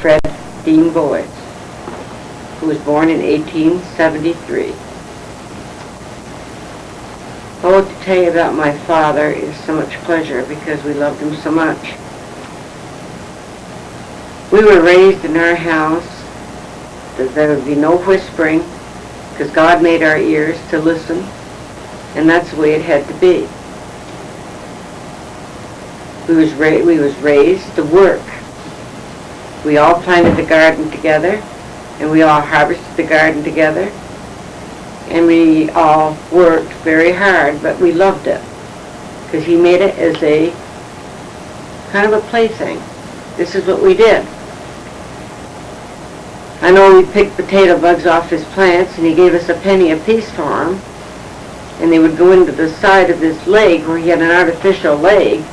Fred Dean Boyd, who was born in 1873. Oh, to tell you about my father is so much pleasure because we loved him so much. We were raised in our house that there would be no whispering because God made our ears to listen, and that's the way it had to be. We was raised to work. We all planted the garden together, and we all harvested the garden together, and we all worked very hard, but we loved it because he made it as a kind of a plaything. This is what we did. I know we picked potato bugs off his plants, and he gave us a penny apiece for them, and they would go into the side of his leg where he had an artificial leg,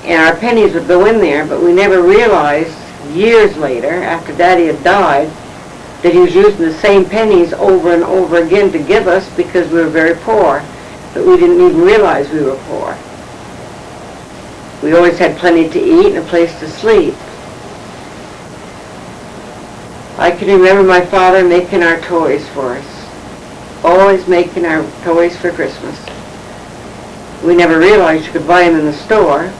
and our pennies would go in there, but we never realized years later, after Daddy had died, that he was using the same pennies over and over again to give us because we were very poor, but we didn't even realize we were poor. We always had plenty to eat and a place to sleep. I can remember my father making our toys for us, always making our toys for Christmas. We never realized you could buy them in the store.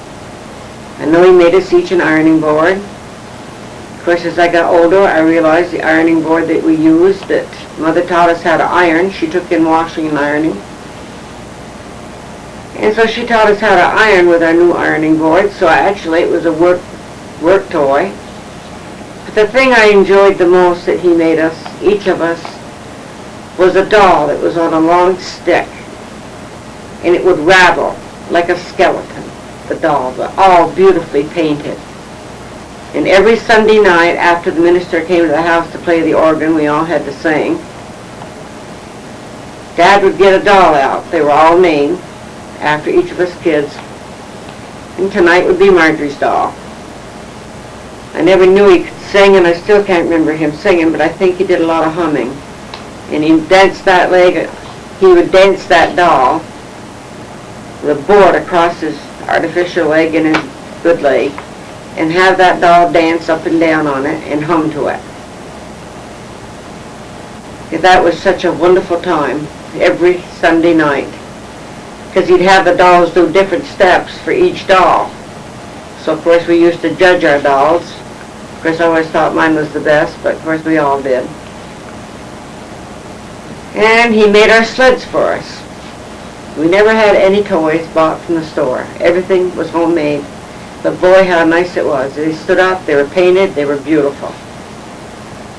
I know he made us each an ironing board. Of course, as I got older, I realized the ironing board that we used, that Mother taught us how to iron. She took in washing and ironing. And so she taught us how to iron with our new ironing board, so actually it was a work toy. But the thing I enjoyed the most that he made us, each of us, was a doll that was on a long stick, and it would rattle like a skeleton, the doll, but all beautifully painted. And every Sunday night after the minister came to the house to play the organ, we all had to sing. Dad would get a doll out. They were all named after each of us kids. And tonight would be Marjorie's doll. I never knew he could sing, and I still can't remember him singing, but I think he did a lot of humming. And he danced that leg, he would dance that doll with a board across his artificial leg and his good leg, and have that doll dance up and down on it and hum to it. That was such a wonderful time every Sunday night, because he'd have the dolls do different steps for each doll. So of course we used to judge our dolls. Of course I always thought mine was the best, but of course we all did. And he made our sleds for us. We never had any toys bought from the store. Everything was homemade. But boy, how nice it was. They stood up, they were painted, they were beautiful.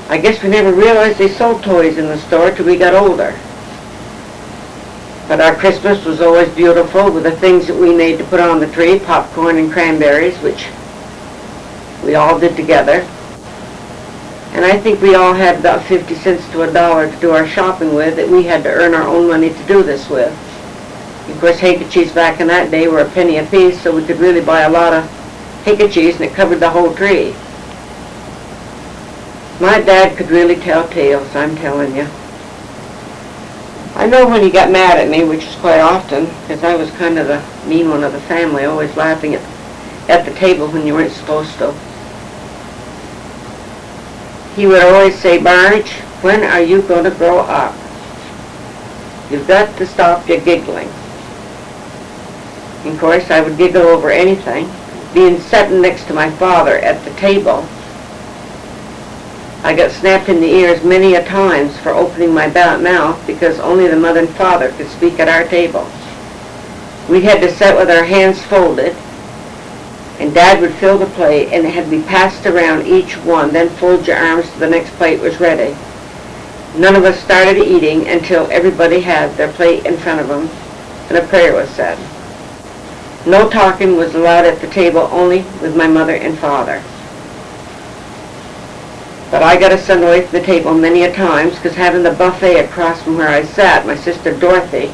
I guess we never realized they sold toys in the store till we got older. But our Christmas was always beautiful with the things that we made to put on the tree, popcorn and cranberries, which we all did together. And I think we all had about 50 cents to $1 to do our shopping with, that we had to earn our own money to do this with. Of course, handkerchiefs back in that day were a penny a piece, so we could really buy a lot of handkerchiefs, and it covered the whole tree. My dad could really tell tales, I'm telling you. I know when he got mad at me, which is quite often, because I was kind of the mean one of the family, always laughing at the table when you weren't supposed to. He would always say, "Marge, when are you going to grow up? You've got to stop your giggling." And of course, I would giggle over anything. Being sitting next to my father at the table, I got snapped in the ears many a times for opening my mouth because only the mother and father could speak at our table. We had to sit with our hands folded, and Dad would fill the plate, and it had to be passed around each one, then fold your arms till the next plate was ready. None of us started eating until everybody had their plate in front of them, and a prayer was said. No talking was allowed at the table, only with my mother and father. But I got to send away from the table many a times, because having the buffet across from where I sat, my sister Dorothy,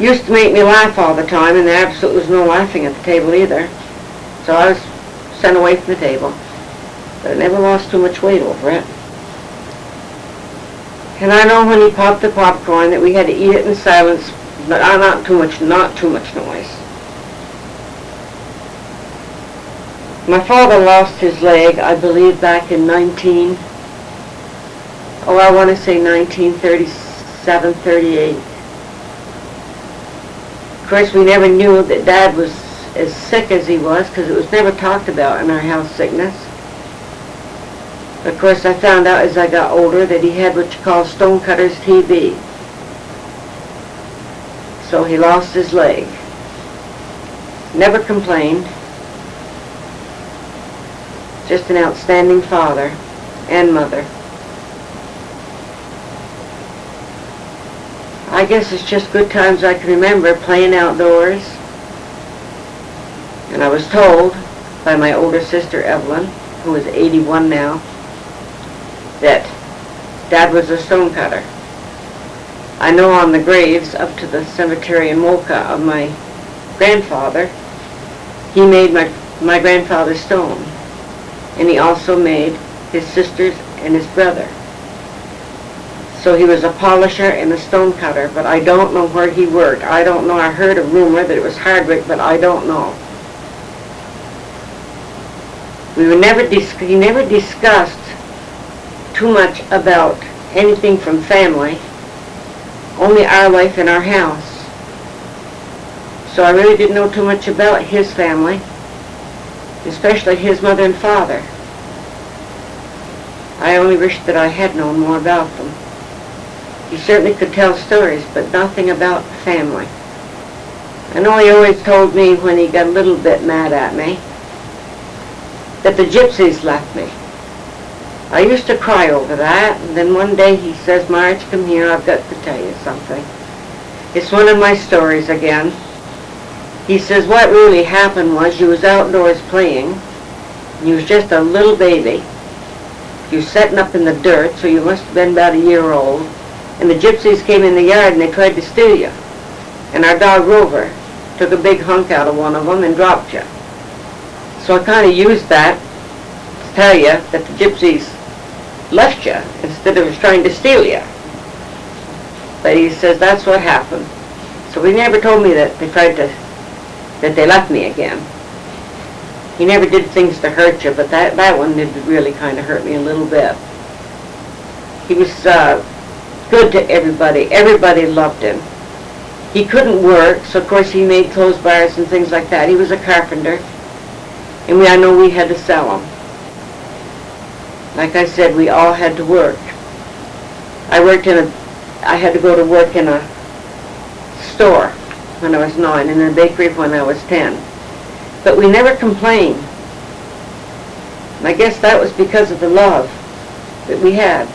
used to make me laugh all the time, and there absolutely was no laughing at the table either. So I was sent away from the table. But I never lost too much weight over it. And I know when he popped the popcorn that we had to eat it in silence, but not too much noise. My father lost his leg, I believe, back in I want to say 1937, 38. Of course, we never knew that Dad was as sick as he was because it was never talked about in our house, sickness. Of course, I found out as I got older that he had what you call stonecutter's TB. So he lost his leg. Never complained. Just an outstanding father and mother. I guess it's just good times I can remember playing outdoors. And I was told by my older sister Evelyn, who is 81 now, that Dad was a stonecutter. I know on the graves up to the cemetery in Mocha of my grandfather, he made my grandfather's stone. And he also made his sister's and his brother. So he was a polisher and a stonecutter, but I don't know where he worked. I don't know. I heard a rumor that it was Hardwick, but I don't know. He never discussed too much about anything from family, only our life in our house. So I really didn't know too much about his family, especially his mother and father. I only wish that I had known more about them. He certainly could tell stories, but nothing about family. I know he always told me when he got a little bit mad at me that the gypsies left me. I used to cry over that, and then one day he says, "Marge, come here, I've got to tell you something." It's one of my stories again. He says, what really happened was you was outdoors playing, and you was just a little baby. You was setting up in the dirt, so you must have been about a year old, and the gypsies came in the yard and they tried to steal you. And our dog Rover took a big hunk out of one of them and dropped you. So I kind of used that to tell you that the gypsies left you instead of trying to steal you. But he says that's what happened. So he never told me that they left me again. He never did things to hurt you, but that one did really kind of hurt me a little bit. He was good to everybody. Everybody loved him. He couldn't work, so of course he made clothes bars and things like that. He was a carpenter, and I know we had to sell them. Like I said, we all had to work. I had to go to work in a store when I was 9, and in a bakery when I was 10. But we never complained. And I guess that was because of the love that we had.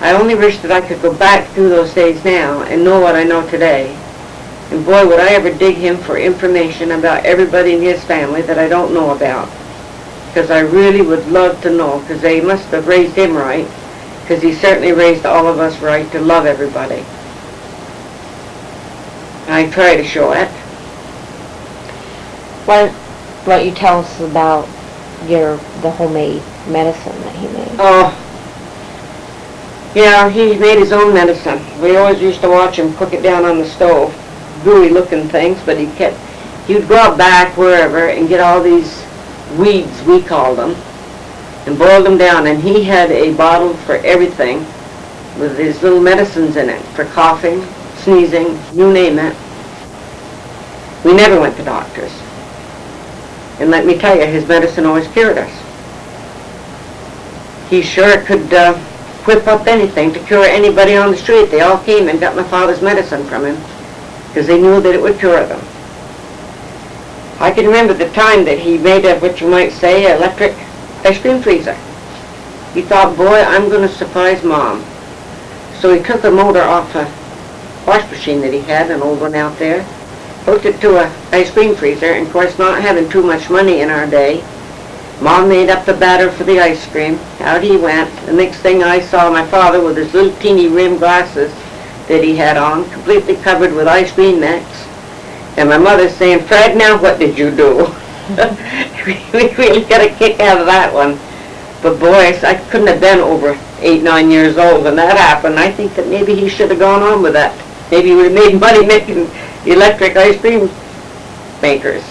I only wish that I could go back through those days now and know what I know today. And boy, would I ever dig him for information about everybody in his family that I don't know about. Because I really would love to know, because they must have raised him right, because he certainly raised all of us right to love everybody. I try to show it. Why don't you tell us about the homemade medicine that he made? Oh, yeah, he made his own medicine. We always used to watch him cook it down on the stove. Gooey looking things, but he'd go out back wherever and get all these weeds, we called them, and boiled them down. And he had a bottle for everything with his little medicines in it, for coughing, sneezing, you name it. We never went to doctors. And let me tell you, his medicine always cured us. He sure could whip up anything to cure anybody on the street. They all came and got my father's medicine from him because they knew that it would cure them. I can remember the time that he made a, what you might say, electric ice cream freezer. He thought, boy, I'm going to surprise Mom. So he took a motor off a wash machine that he had, an old one out there, hooked it to a ice cream freezer, and of course not having too much money in our day, Mom made up the batter for the ice cream. Out he went. The next thing I saw, my father with his little teeny rim glasses that he had on, completely covered with ice cream mix. And my mother saying, "Fred, now what did you do?" We really got a kick out of that one. But boy, I couldn't have been over 8, 9 years old when that happened. I think that maybe he should have gone on with that. Maybe he would have made money making electric ice cream makers.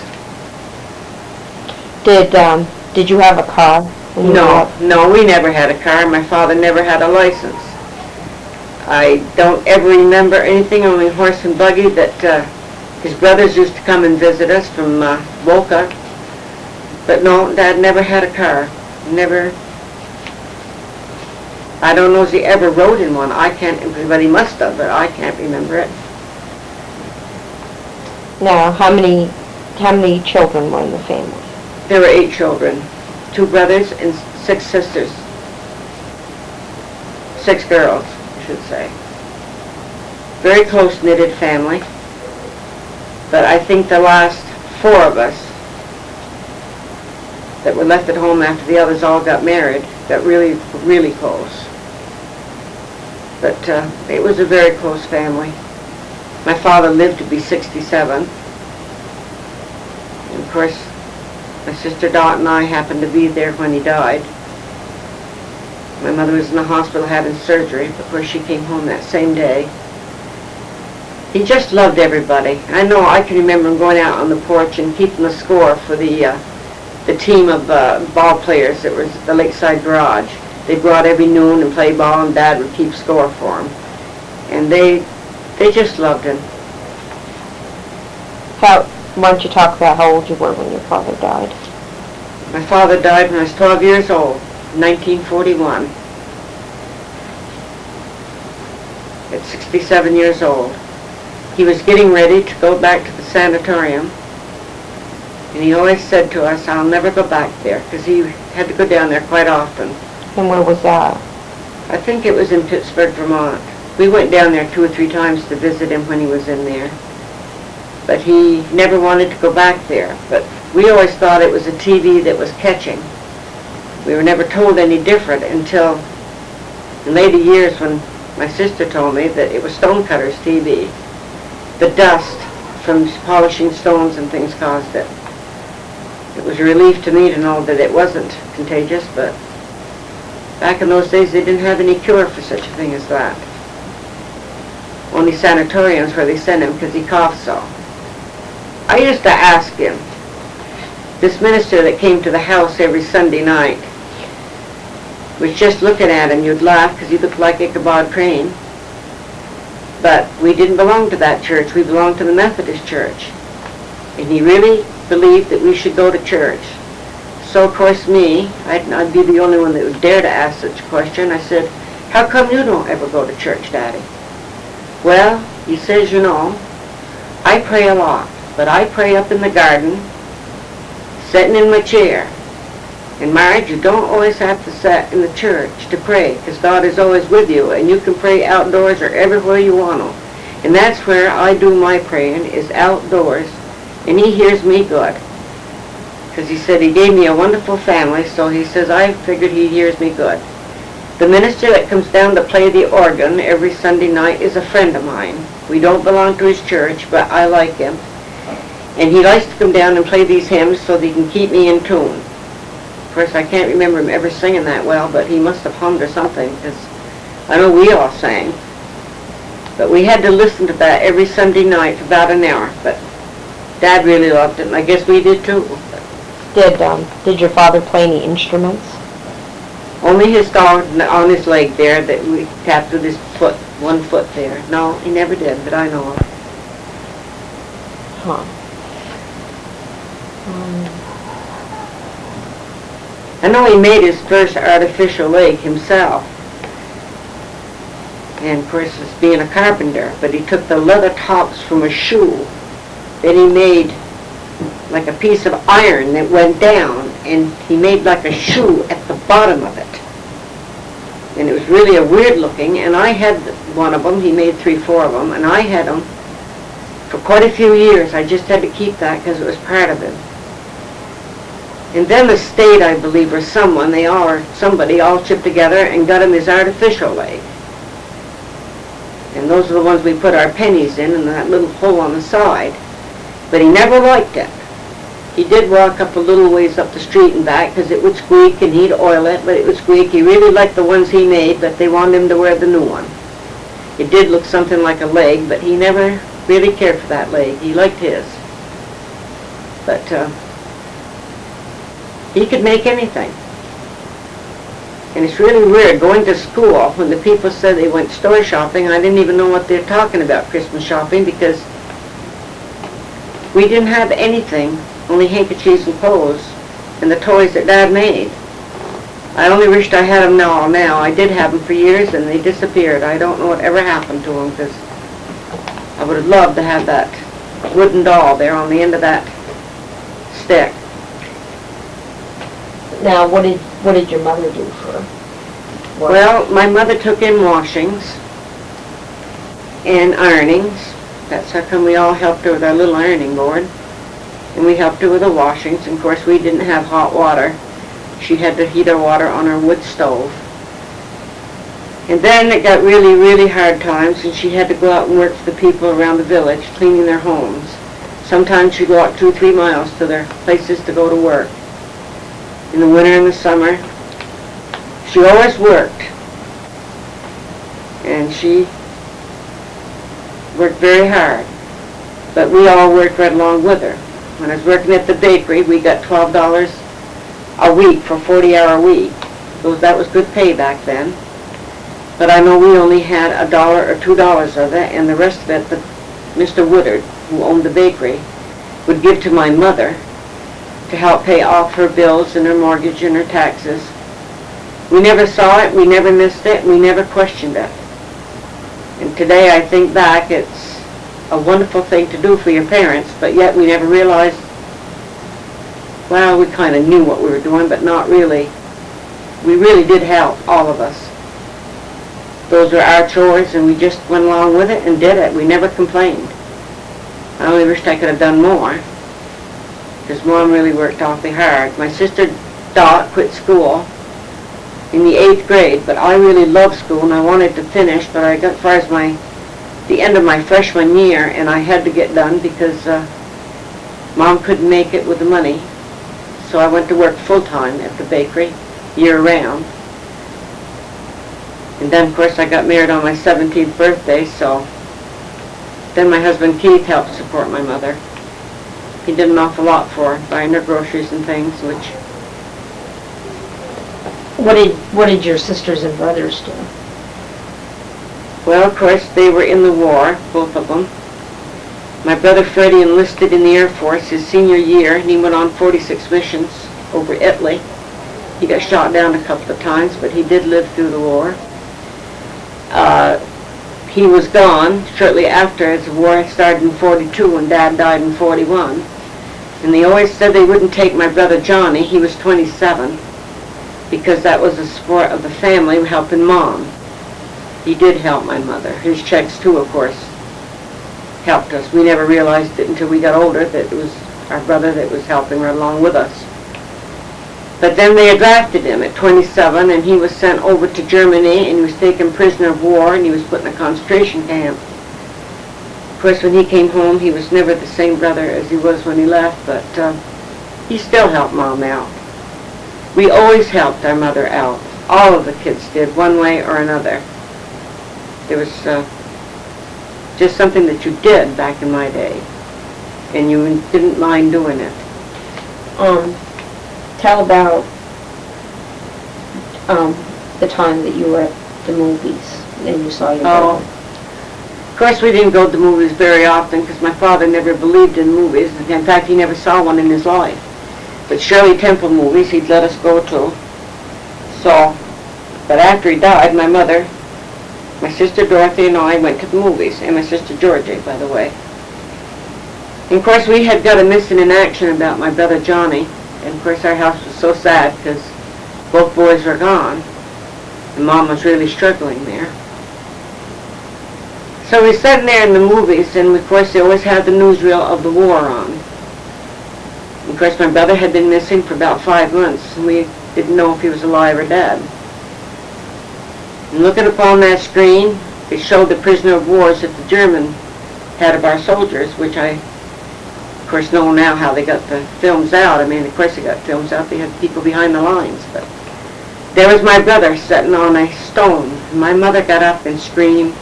Did Did you have a car when you grew No, up? no, we never had a car. My father never had a license. I don't ever remember anything, only horse and buggy, that his brothers used to come and visit us from Boca. But no, Dad never had a car. Never. I don't know if he ever rode in one. I can't, but he must have, but I can't remember it. Now, how many children were in the family? There were 8 children, 2 brothers and 6 sisters. 6 girls, I should say. Very close-knitted family. But I think the last 4 of us that were left at home after the others all got married got really, really close. But it was a very close family. My father lived to be 67. And of course, my sister Dot and I happened to be there when he died. My mother was in the hospital having surgery. Of course, she came home that same day. He just loved everybody. I know I can remember him going out on the porch and keeping the score for the team of ball players that was at the Lakeside Garage. They go out every noon and play ball, and Dad would keep score for them. And they just loved him. Why don't you talk about how old you were when your father died? My father died when I was 12 years old, 1941. At 67 years old. He was getting ready to go back to the sanatorium. And he always said to us, I'll never go back there, because he had to go down there quite often. And where was that? I think it was in Pittsburgh, Vermont. We went down there 2 or 3 times to visit him when he was in there. But he never wanted to go back there. But we always thought it was a TV that was catching. We were never told any different until in later years when my sister told me that it was Stonecutter's TV. The dust from polishing stones and things caused it. It was a relief to me to know that it wasn't contagious, but back in those days they didn't have any cure for such a thing as that. Only sanatoriums where they sent him because he coughed so. I used to ask him, this minister that came to the house every Sunday night, was just looking at him, you'd laugh because he looked like Ichabod Crane. But we didn't belong to that church, we belonged to the Methodist church. And he really believed that we should go to church. So of course me, I'd be the only one that would dare to ask such a question. I said, how come you don't ever go to church, Daddy? Well, he says, you know, I pray a lot, but I pray up in the garden, sitting in my chair. And Marge, you don't always have to sit in the church to pray, because God is always with you, and you can pray outdoors or everywhere you want to. And that's where I do my praying, is outdoors, and he hears me good. Because he said he gave me a wonderful family, so he says I figured he hears me good. The minister that comes down to play the organ every Sunday night is a friend of mine. We don't belong to his church, but I like him. And he likes to come down and play these hymns so that he can keep me in tune. Of course, I can't remember him ever singing that well, but he must have hummed or something, because I know we all sang. But we had to listen to that every Sunday night for about an hour. But Dad really loved it, and I guess we did too. Did your father play any instruments? Only his dog on his leg there that we tapped with his foot, 1 foot there. No, he never did, that I know of. Huh. I know he made his first artificial leg himself. And of course, it's being a carpenter, but he took the leather tops from a shoe that he made like a piece of iron that went down, and he made like a shoe at the bottom of it. And it was really a weird looking, and I had one of them. He made 3, 4 of them, and I had them for quite a few years. I just had to keep that because it was part of him. And then the state, I believe, or someone, somebody all chipped together and got him his artificial leg. And those are the ones we put our pennies in that little hole on the side. But he never liked it. He did walk up a little ways up the street and back because it would squeak and he'd oil it, but it would squeak. He really liked the ones he made, but they wanted him to wear the new one. It did look something like a leg, but he never really cared for that leg. He liked his. But He could make anything. And it's really weird, going to school, when the people said they went store shopping, I didn't even know what they're talking about, Christmas shopping, because we didn't have anything, only handkerchiefs and clothes, and the toys that Dad made. I only wished I had them now. I did have them for years, and they disappeared. I don't know what ever happened to them, because I would have loved to have that wooden doll there on the end of that stick. Now, what did your mother do for work? Well, my mother took in washings and ironings. That's how come we all helped her with our little ironing board. And we helped her with the washings. And of course, we didn't have hot water. She had to heat her water on her wood stove. And then it got really, really hard times, and she had to go out and work for the people around the village, cleaning their homes. Sometimes she'd go out 2-3 miles to their places to go to work. In the winter and the summer, she always worked. And she worked very hard. But we all worked right along with her. When I was working at the bakery, we got $12 a week for a 40-hour week. That was good pay back then. But I know we only had $1 or $2 of it, and the rest of it, Mr. Woodard, who owned the bakery, would give to my mother to help pay off her bills and her mortgage and her taxes. We never saw it, we never missed it, we never questioned it. And today I think back, it's a wonderful thing to do for your parents, but yet we never realized, well, we kind of knew what we were doing, but not really. We really did help, all of us. Those were our chores, and we just went along with it and did it. We never complained. I only wished I could have done more, because Mom really worked awfully hard. My sister Dot quit school in the 8th grade, but I really loved school and I wanted to finish, but I got as far as the end of my freshman year, and I had to get done because Mom couldn't make it with the money. So I went to work full-time at the bakery, year-round. And then, of course, I got married on my 17th birthday, so then my husband Keith helped support my mother. He did an awful lot for her, buying her groceries and things, which... What did your sisters and brothers do? Well, of course, they were in the war, both of them. My brother Freddie enlisted in the Air Force his senior year, and he went on 46 missions over Italy. He got shot down a couple of times, but he did live through the war. He was gone shortly after, as the war started in 42 and Dad died in 41. And they always said they wouldn't take my brother Johnny, he was 27, because that was the support of the family helping Mom. He did help my mother. His checks too, of course, helped us. We never realized it until we got older that it was our brother that was helping right along with us. But then they drafted him at 27, and he was sent over to Germany, and he was taken prisoner of war, and he was put in a concentration camp. Of course, when he came home, he was never the same brother as he was when he left, but he still helped Mom out. We always helped our mother out. All of the kids did, one way or another. It was just something that you did back in my day, and you didn't mind doing it. Tell about the time that you were at the movies and you saw your brother. Of course, we didn't go to the movies very often because my father never believed in movies. In fact, he never saw one in his life. But Shirley Temple movies he'd let us go to. So, but after he died, my mother, my sister Dorothy and I went to the movies, and my sister Georgie, by the way. And of course, we had got a missing in action about my brother Johnny. And of course, our house was so sad because both boys were gone. And Mom was really struggling there. So we sat there in the movies, and of course, they always had the newsreel of the war on. And of course, my brother had been missing for about 5 months, and we didn't know if he was alive or dead. And looking upon that screen, it showed the prisoner of wars that the German had of our soldiers, which I, of course, know now how they got the films out. I mean, of course they got films out. They had people behind the lines. But there was my brother sitting on a stone. And my mother got up and screamed,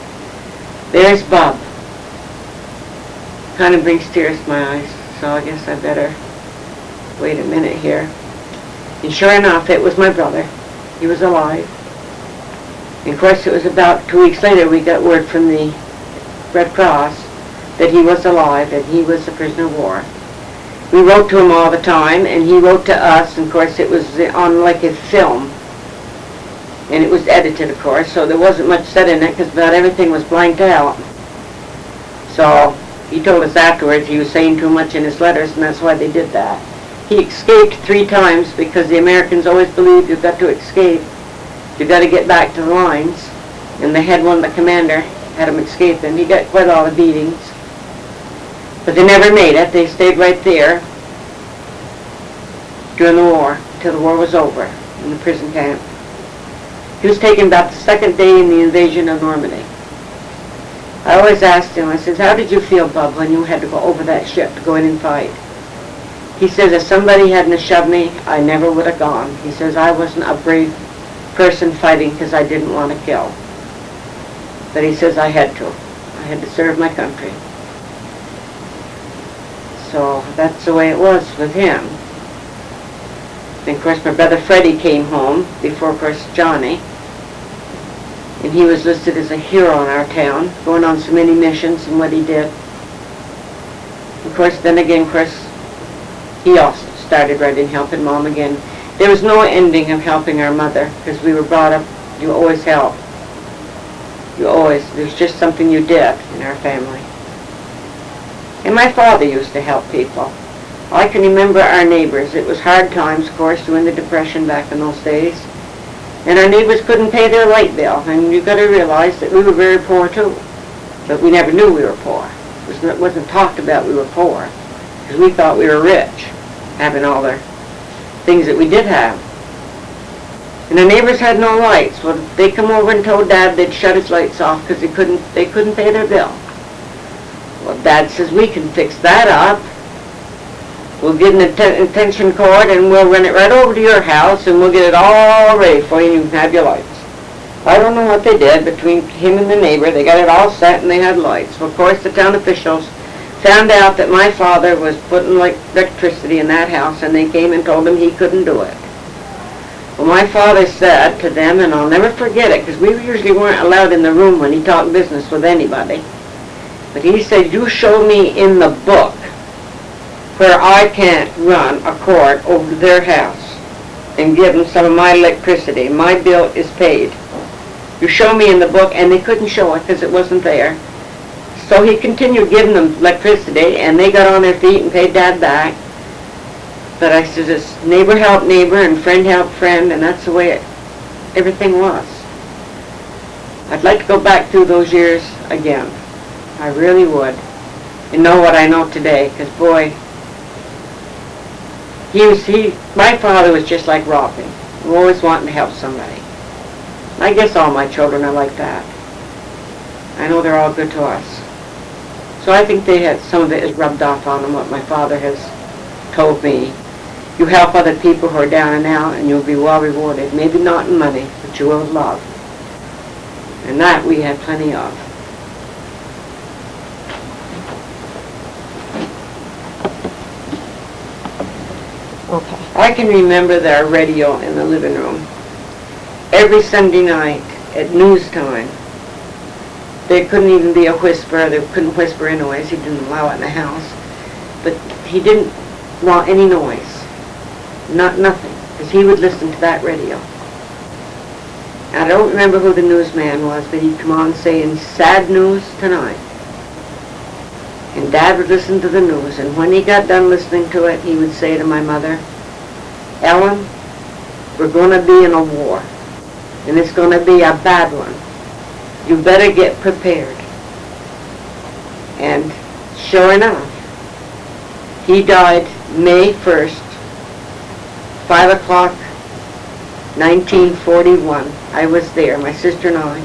"There's Bob." Kind of brings tears to my eyes, so I guess I better wait a minute here. And sure enough, it was my brother. He was alive. And of course, it was about 2 weeks later we got word from the Red Cross that he was alive and he was a prisoner of war. We wrote to him all the time, and he wrote to us, and of course it was on like a film. And it was edited, of course, so there wasn't much said in it because about everything was blanked out. So he told us afterwards he was saying too much in his letters, and that's why they did that. He escaped 3 times because the Americans always believed you've got to escape. You've got to get back to the lines. And they had one, the commander, had him escape, and he got quite a lot of beatings. But they never made it. They stayed right there during the war, till the war was over, in the prison camp. He was taken about the 2nd day in the invasion of Normandy. I always asked him, I said, how did you feel, Bub, when you had to go over that ship to go in and fight? He says, if somebody hadn't shoved me, I never would have gone. He says, I wasn't a brave person fighting because I didn't want to kill. But he says, I had to. I had to serve my country. So that's the way it was with him. And of course my brother Freddie came home before, of course, Johnny. And he was listed as a hero in our town, going on so many missions and what he did. Of course, then again, of course, he also started right in helping Mom again. There was no ending of helping our mother because we were brought up, you always help. You always, there's just something you did in our family. And my father used to help people. I can remember our neighbors. It was hard times, of course, during the Depression back in those days. And our neighbors couldn't pay their light bill. And you've got to realize that we were very poor too. But we never knew we were poor. It wasn't talked about we were poor. Because we thought we were rich, having all the things that we did have. And the neighbors had no lights. Well, they come over and told Dad they'd shut his lights off because they couldn't pay their bill. Well, Dad says, we can fix that up. We'll get an extension cord and we'll run it right over to your house and we'll get it all ready for you and you can have your lights. I don't know what they did between him and the neighbor. They got it all set and they had lights. Well, of course, the town officials found out that my father was putting electricity in that house and they came and told him he couldn't do it. Well, my father said to them, and I'll never forget it because we usually weren't allowed in the room when he talked business with anybody. But he said, you show me in the book where I can't run a cord over their house and give them some of my electricity. My bill is paid. You show me in the book, and they couldn't show it because it wasn't there. So he continued giving them electricity, and they got on their feet and paid Dad back. But I said, it's neighbor helped neighbor and friend helped friend, and that's the way everything was. I'd like to go back through those years again. I really would. And know what I know today, because boy, my father was just like Robbie, always wanting to help somebody. I guess all my children are like that. I know they're all good to us. So I think some of it is rubbed off on them, what my father has told me. You help other people who are down and out, and you'll be well rewarded. Maybe not in money, but you will love. And that we had plenty of. Okay. I can remember their radio in the living room. Every Sunday night at news time, there couldn't even be a whisper. They couldn't whisper anyways. He didn't allow it in the house. But he didn't want any noise. Nothing. Because he would listen to that radio. I don't remember who the newsman was, but he'd come on saying, sad news tonight. And Dad would listen to the news, and when he got done listening to it, he would say to my mother, Ellen, we're going to be in a war, and it's going to be a bad one. You better get prepared. And sure enough, he died May 1st, 5 o'clock, 1941. I was there, my sister and I.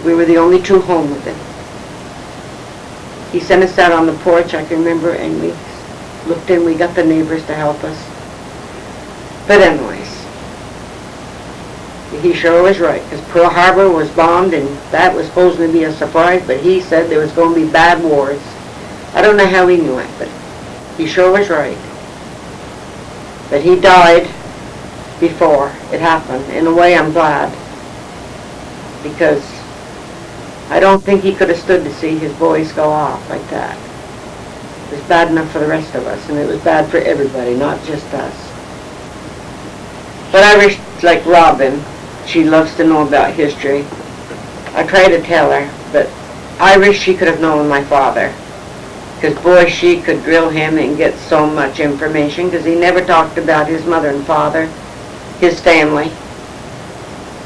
We were the only two home with him. He sent us out on the porch, I can remember, and we looked in, we got the neighbors to help us. But anyways, he sure was right, because Pearl Harbor was bombed, and that was supposed to be a surprise, but he said there was going to be bad wars. I don't know how he knew it, but he sure was right. But he died before it happened. In a way, I'm glad. Because I don't think he could have stood to see his boys go off like that. It was bad enough for the rest of us, and it was bad for everybody, not just us. But I wish, like Robin, she loves to know about history. I try to tell her, but I wish she could have known my father. Because, boy, she could drill him and get so much information, because he never talked about his mother and father, his family.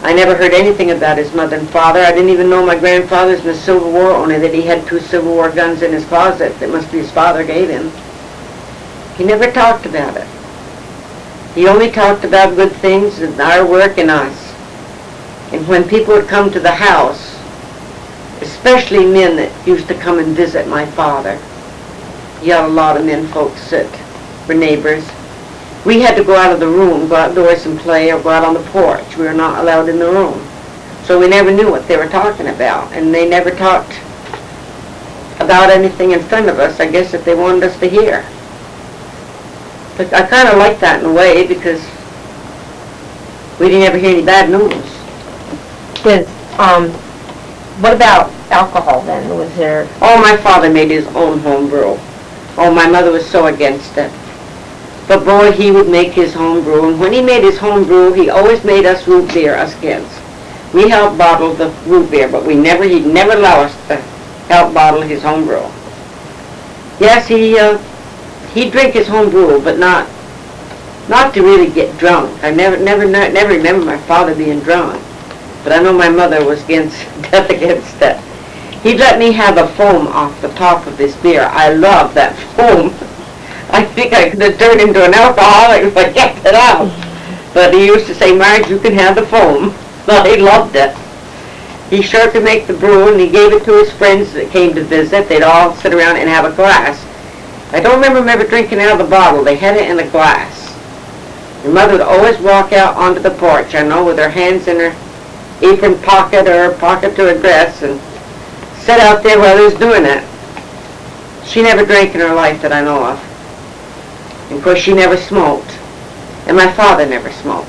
I never heard anything about his mother and father. I didn't even know my grandfather's in the Civil War, only that he had 2 Civil War guns in his closet that must be his father gave him. He never talked about it. He only talked about good things and our work and us. And when people would come to the house, especially men that used to come and visit my father, he had a lot of men folks that were neighbors. We had to go out of the room, go outdoors and play, or go out on the porch. We were not allowed in the room. So we never knew what they were talking about, and they never talked about anything in front of us, I guess, if they wanted us to hear. But I kind of like that in a way, because we didn't ever hear any bad news. What about alcohol then? Was there... Oh, my father made his own home brew. Oh, my mother was so against it. But boy, he would make his home brew, and when he made his home brew, he always made us root beer, us kids. We helped bottle the root beer, but he'd never allow us to help bottle his home brew. Yes, he'd drink his home brew, but not to really get drunk. I never remember my father being drunk, but I know my mother was death against that. He'd let me have a foam off the top of this beer. I love that foam. I think I could have turned into an alcoholic if I kept it out. But he used to say, Marge, you can have the foam. Well, he loved it. He sure could make the brew, and he gave it to his friends that came to visit. They'd all sit around and have a glass. I don't remember him ever drinking out of the bottle. They had it in a glass. Your mother would always walk out onto the porch, I know, with her hands in her apron pocket or her pocket to her dress, and sit out there while he was doing it. She never drank in her life that I know of. And of course, she never smoked. And my father never smoked,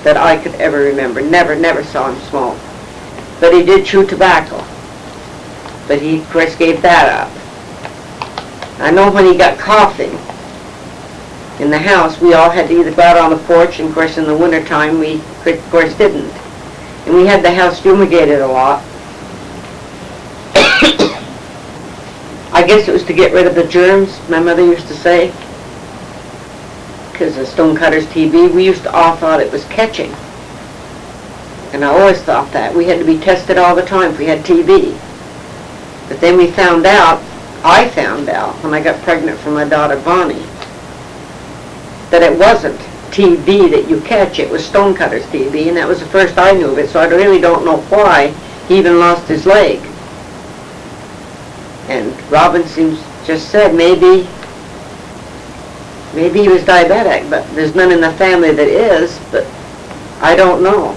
that I could ever remember. Never saw him smoke. But he did chew tobacco. But he, of course, gave that up. I know when he got coughing in the house, we all had to either go out on the porch, and of course in the wintertime we, of course, didn't. And we had the house fumigated a lot. I guess it was to get rid of the germs, my mother used to say. Because of Stonecutter's TB, we used to all thought it was catching. And I always thought that. We had to be tested all the time if we had TB. But then I found out, when I got pregnant for my daughter Bonnie, that it wasn't TB that you catch, it was Stonecutter's TB, and that was the first I knew of it, so I really don't know why he even lost his leg. And Robin just said maybe he was diabetic, but there's none in the family that is, but I don't know.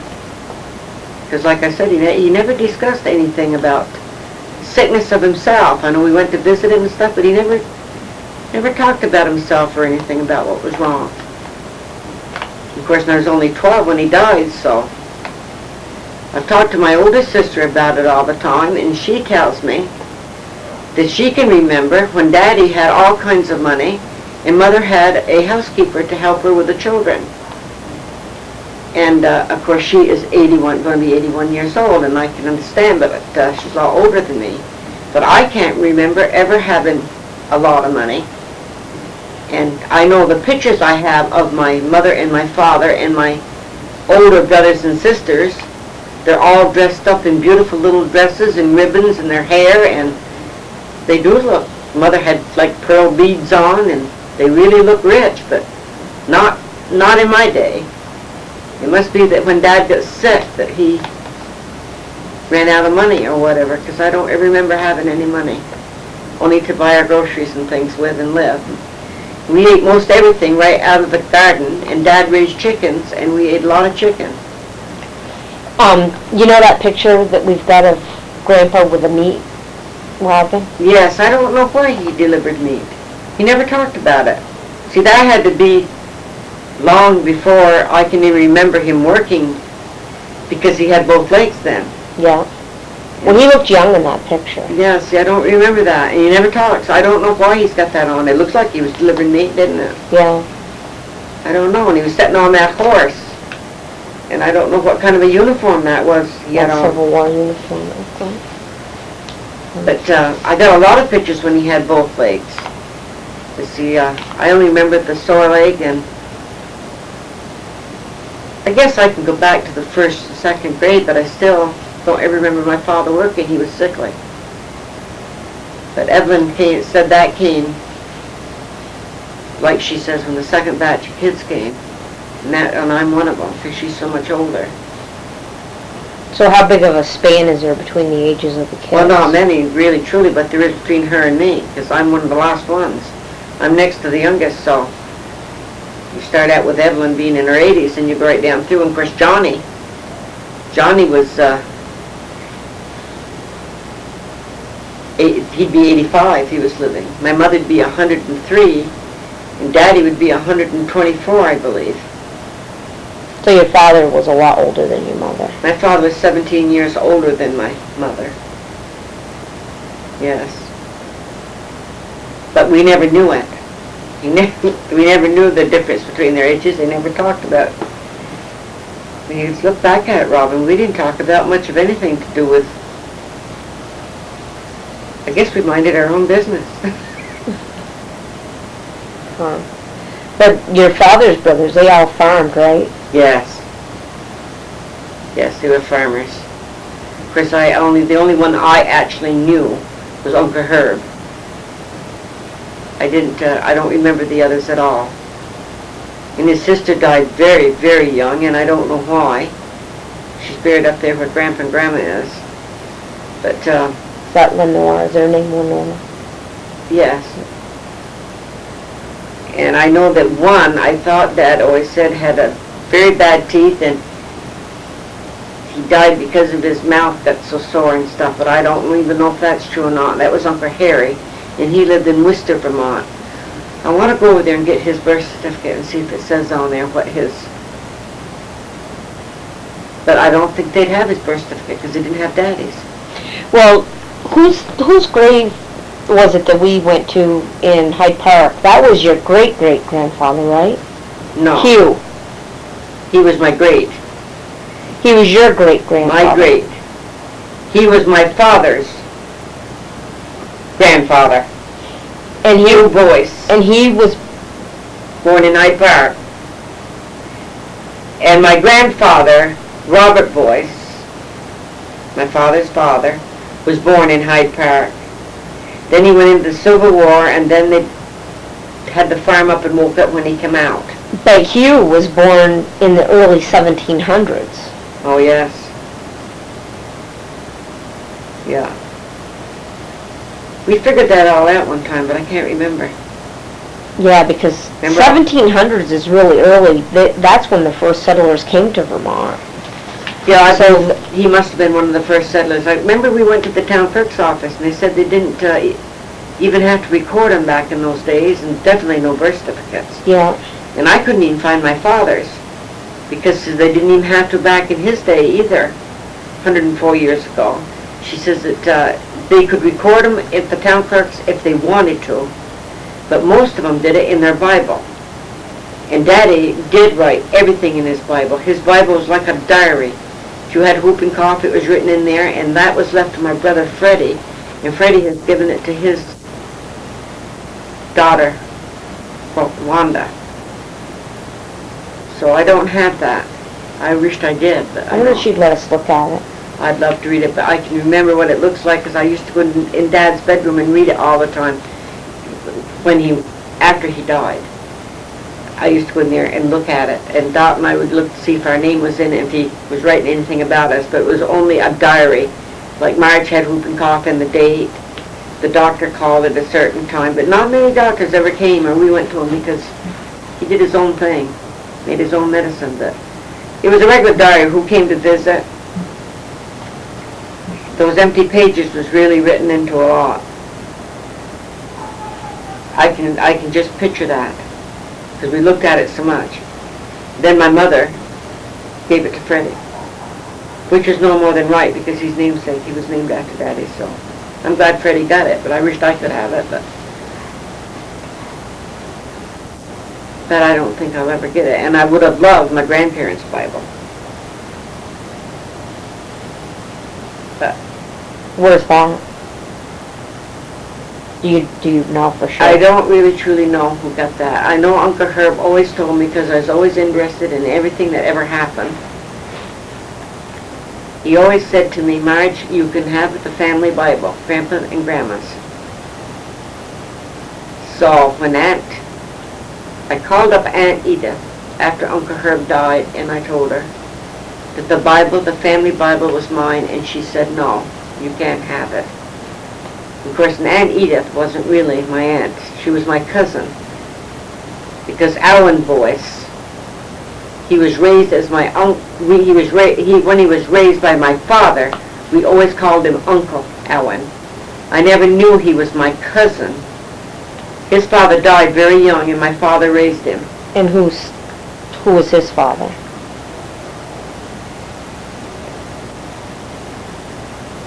Because like I said, he never discussed anything about sickness of himself. I know we went to visit him and stuff, but he never talked about himself or anything about what was wrong. Of course, I was only 12 when he died, so I've talked to my older sister about it all the time, and she tells me that she can remember when Daddy had all kinds of money, and Mother had a housekeeper to help her with the children. And, of course, she is going to be 81 years old, and I can understand, but she's a lot older than me. But I can't remember ever having a lot of money. And I know the pictures I have of my mother and my father and my older brothers and sisters, they're all dressed up in beautiful little dresses and ribbons in their hair, and they do look, Mother had like pearl beads on, and they really look rich, but not in my day. It must be that when Dad got sick that he ran out of money or whatever, because I don't ever remember having any money, only to buy our groceries and things with and live. We ate most everything right out of the garden, and Dad raised chickens, and we ate a lot of chicken. You know that picture that we've got of Grandpa with the meat wagon? Yes, I don't know why he delivered meat. He never talked about it. See, that had to be long before I can even remember him working, because he had both legs then. Yeah. Well, he looked young in that picture. Yeah, see, I don't remember that, and he never talks. I don't know why he's got that on. It looks like he was delivering meat, didn't it? Yeah. I don't know, and he was sitting on that horse, and I don't know what kind of a uniform that was he had That on. Civil War uniform, I think. But I got a lot of pictures when he had both legs. You see, I only remember the sore leg, and I guess I can go back to the first and second grade, but I still don't ever remember my father working. He was sickly. But Evelyn said that came, like she says, when the second batch of kids came. And I'm one of them, because she's so much older. So how big of a span is there between the ages of the kids? Well, not many, really, truly, but there is between her and me, because I'm one of the last ones. I'm next to the youngest, so you start out with Evelyn being in her 80s, and you go right down through. And of course, Johnny was, he'd be 85, he was living. My mother'd be 103, and Daddy would be 124, I believe. So your father was a lot older than your mother. My father was 17 years older than my mother. Yes. But we never knew it. We never knew the difference between their ages. They never talked about it. When you look back at it, Robin, we didn't talk about much of anything to do with... I guess we minded our own business. But your father's brothers, they all farmed, right? Yes. Yes, they were farmers. Of course, the only one I actually knew was Uncle Herb. I don't remember the others at all. And his sister died very, very young, and I don't know why. She's buried up there where Grandpa and Grandma is. But, Is that Lenore? Is their name Lenore? yes. And I know that one, I thought Dad always said, had a very bad teeth, and he died because of his mouth got so sore and stuff, but I don't even know if that's true or not. That was Uncle Harry, and he lived in Worcester, Vermont. I want to go over there and get his birth certificate and see if it says on there what his... But I don't think they'd have his birth certificate because they didn't have Daddy's. Well, whose grave was it that we went to in Hyde Park? That was your great-great-grandfather, right? No. Hugh. He was my great. He was your great-grandfather. My great. He was my father's grandfather. And Hugh Boyce. And he was Born in Hyde Park. And my grandfather, Robert Boyce, my father's father, was born in Hyde Park. Then he went into the Civil War, and then they had the farm up in Wolcott when he came out. But Hugh was born in the early 1700s. Oh, yes. Yeah. We figured that all out one time, but I can't remember. Yeah, because Remember? 1700s is really early. That's when the first settlers came to Vermont. Yeah, So he must have been one of the first settlers. I remember we went to the town clerk's office, and they said they didn't even have to record them back in those days, and definitely no birth certificates. Yeah. And I couldn't even find my father's, because they didn't even have to back in his day either, 104 years ago. She says that they could record them at the town clerks if they wanted to, but most of them did it in their Bible. And Daddy did write everything in his Bible. His Bible was like a diary. If you had whooping cough, it was written in there, and that was left to my brother Freddie, and Freddie has given it to his daughter, Wanda. So I don't have that. I wished I did, but I wonder if she'd let us look at it. I'd love to read it, but I can remember what it looks like because I used to go in Dad's bedroom and read it all the time after he died. I used to go in there and look at it, and Dot and I would look to see if our name was in it, if he was writing anything about us, but it was only a diary. Like Marge had whooping cough and the date, the doctor called at a certain time, but not many doctors ever came, or we went to him because he did his own thing, made his own medicine. But it was a regular diary. Who came to visit? Those empty pages was really written into a lot. I can just picture that because we looked at it so much. Then my mother gave it to Freddie, which is no more than right because he's namesake. He was named after Daddy, so I'm glad Freddie got it, but I wished I could have it, but I don't think I'll ever get it. And I would have loved my grandparents' Bible. But Where's that? Do you know for sure? I don't really truly know who got that. I know Uncle Herb always told me, because I was always interested in everything that ever happened. He always said to me, Marge, you can have the family Bible, Grandpa and Grandma's. So when I called up Aunt Edith after Uncle Herb died, and I told her that the Bible, the family Bible, was mine, and she said, no, you can't have it. Of course, Aunt Edith wasn't really my aunt. She was my cousin. Because Alan Boyce, he was raised as my uncle. When he was raised by my father, we always called him Uncle Alan. I never knew he was my cousin. His father died very young, and my father raised him. And who was his father?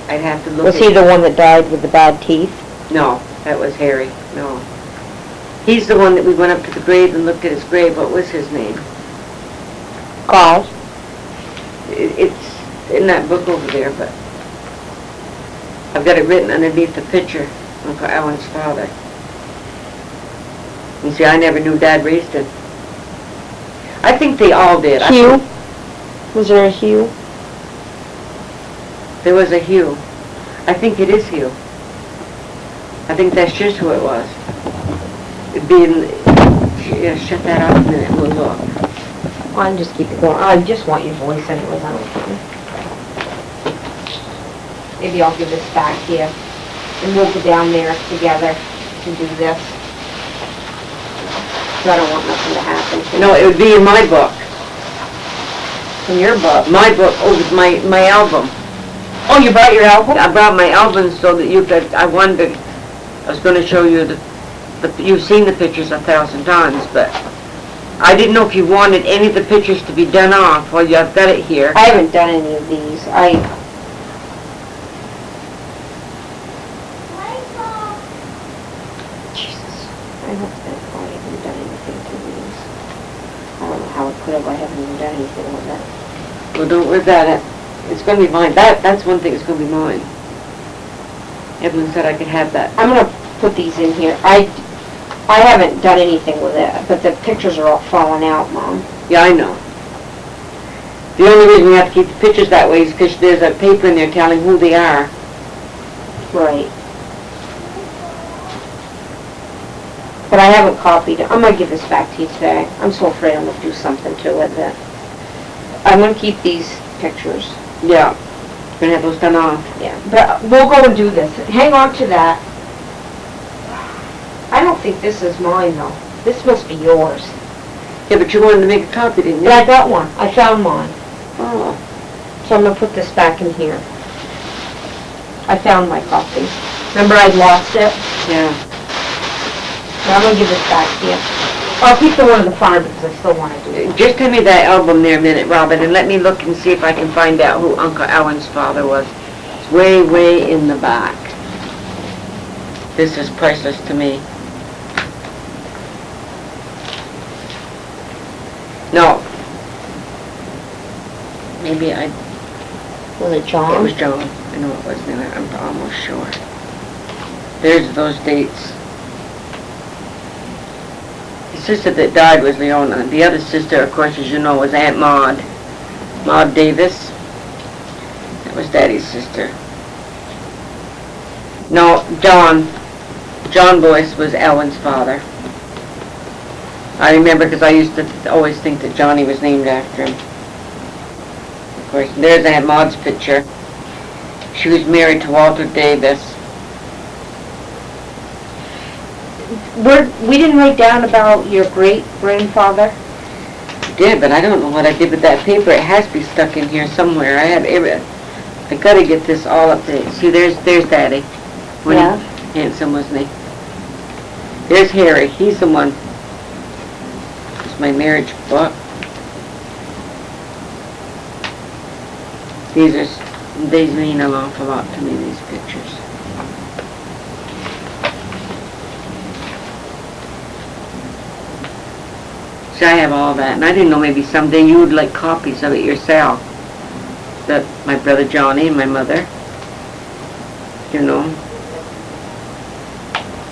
I'd have to look. Was he the one that died with the bad teeth? No, that was Harry. No. He's the one that we went up to the grave and looked at his grave. What was his name? God. It's in that book over there, but I've got it written underneath the picture, Uncle Alan's father. You see, I never knew Dad raised him. I think they all did. Hugh? Was there a Hugh? There was a Hugh. I think it is Hugh. I think that's just who it was. It'd be in, yeah, shut that off a minute, we'll look. Well, I'll just keep it going. I just want your voice anyways, I don't care. Maybe I'll give this back here, and we'll go down there together to do this. I don't want nothing to happen to No, it would be in my book. In your book? My book, my album. Oh, you brought your album? I brought my album so that you could, I was going to show you you've seen the pictures 1,000 times, but I didn't know if you wanted any of the pictures to be done off. Well, I've got it here. I haven't done any of these. Jesus. I haven't done anything to these. I don't know how it could have. I haven't even done anything with it. Well, don't worry about it. It's going to be mine. That's one thing that's going to be mine. Evelyn said I could have that. I'm going to put these in here. I haven't done anything with it, but the pictures are all falling out, Mom. Yeah, I know. The only reason we have to keep the pictures that way is because there's a paper in there telling who they are. Right. But I haven't copied it. I'm going to give this back to you today. I'm so afraid I'm going to do something to it that I'm going to keep these pictures. Yeah. We're going to have those done off. Yeah. But we'll go and do this. Hang on to that. I don't think this is mine, though. This must be yours. Yeah, but you wanted to make a copy, didn't you? Yeah, I got one. I found mine. Oh. So I'm going to put this back in here. I found my copy. Remember I lost it? Yeah. Now I'm going to give this back to you. I'll keep the one in the farm because I still want to do it. Just give me that album there a minute, Robin, and let me look and see if I can find out who Uncle Alan's father was. It's way, way in the back. This is priceless to me. No. Maybe Was it John? It was John. I know it was now. I'm almost sure. There's those dates. The sister that died was Leona. The other sister, of course, as you know, was Aunt Maud. Maud Davis. That was Daddy's sister. No, John Boyce was Ellen's father. I remember because I used to always think that Johnny was named after him. Of course, there's Aunt Maud's picture. She was married to Walter Davis. We didn't write down about your great-grandfather? I did, but I don't know what I did with that paper. It has to be stuck in here somewhere. I gotta get this all up to. See, there's Daddy. When Yeah. Handsome, wasn't he? There's Harry. He's the one. It's my marriage book. These mean an awful lot to me, these pictures. See, I have all that, and I didn't know maybe someday you would like copies of it yourself. That my brother Johnny and my mother, you know.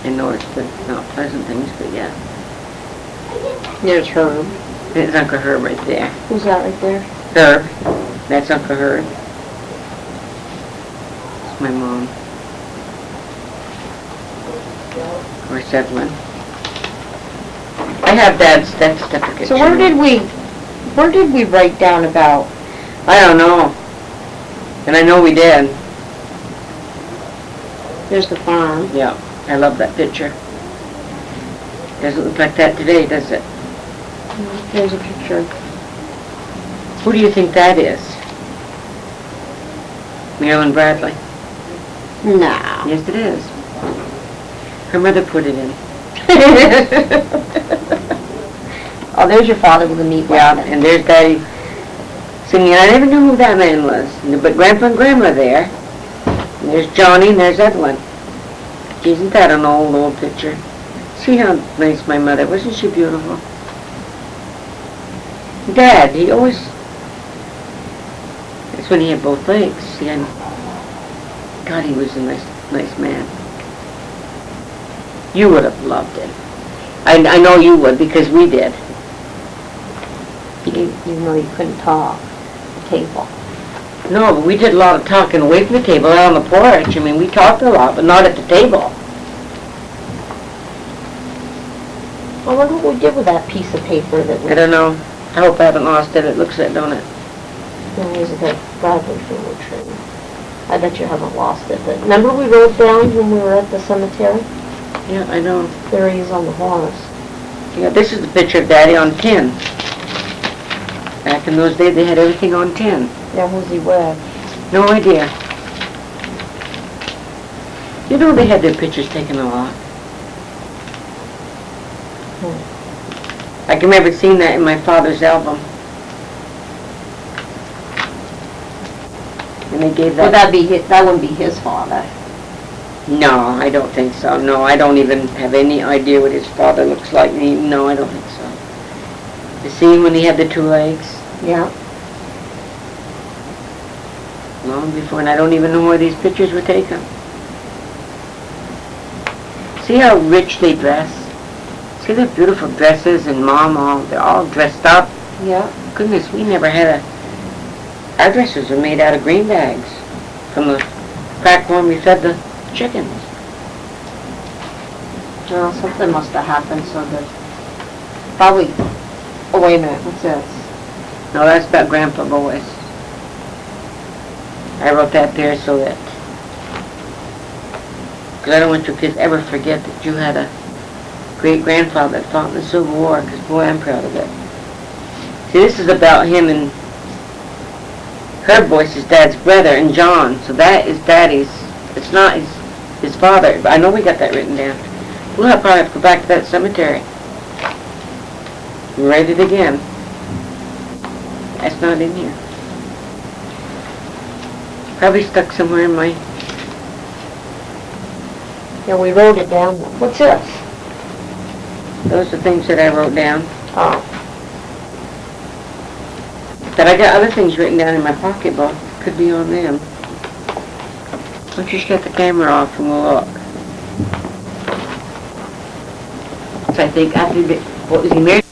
I know it's not pleasant things, but yeah. There's Herb. It's Uncle Herb right there. Who's that right there? Herb. That's Uncle Herb. It's my mom. Or Evelyn. I have Dad's death certificate. So where did we write down about? I don't know. And I know we did. There's the farm. Yeah. I love that picture. Doesn't look like that today, does it? There's a picture. Who do you think that is? Marge Bradley. No. Yes, it is. Her mother put it in. Oh, there's your father with the meat Yeah, wagon. and there's Daddy singing. I never knew who that man was. But Grandpa and Grandma there. And there's Johnny and there's Evelyn. Isn't that an old picture? See how nice my mother, wasn't she beautiful? Dad, he always, that's when he had both legs. See, God, he was a nice man. You would have loved it. I know you would, because we did. Even though you couldn't talk at the table. No, but we did a lot of talking away from the table, out on the porch. I mean, we talked a lot, but not at the table. I wonder what we did with that piece of paper that we... I don't know. I hope I haven't lost it. It looks like, don't it? No, is it the Bradley family tree? I bet you haven't lost it, but remember we wrote down when we were at the cemetery? Yeah, I know. There he is on the horse. Yeah, this is the picture of Daddy on tin. Back in those days, they had everything on tin. Yeah, who's he with? No idea. You know they had their pictures taken a lot. I can remember seeing that in my father's album. And they gave that... Would that be his, that wouldn't be his father? No, I don't think so. No, I don't even have any idea what his father looks like. No, I don't think so. You see him when he had the two legs? Yeah. Long before, and I don't even know where these pictures were taken. See how rich they dress? See their beautiful dresses, and Mom, they're all dressed up. Yeah. Goodness, we never had our dresses were made out of green bags from the platform we fed the chickens. Well, something must have happened so that... Probably... Oh, wait a minute, what's this? No, that's about Grandpa Boys. I wrote that there so that... Because I don't want your kids ever forget that you had a great-grandfather that fought in the Civil War, because boy, I'm proud of it. See, this is about him and Herb Boyce is Dad's brother, and John, so that is Daddy's, it's not his father, but I know we got that written down. We'll probably have to go back to that cemetery. Write it again. That's not in here. Probably stuck somewhere in my... Yeah, we wrote it down. What's this? Those are things that I wrote down. Oh. But I got other things written down in my pocketbook. Could be on them. Why don't you shut the camera off and we'll look. So I think after what was he married?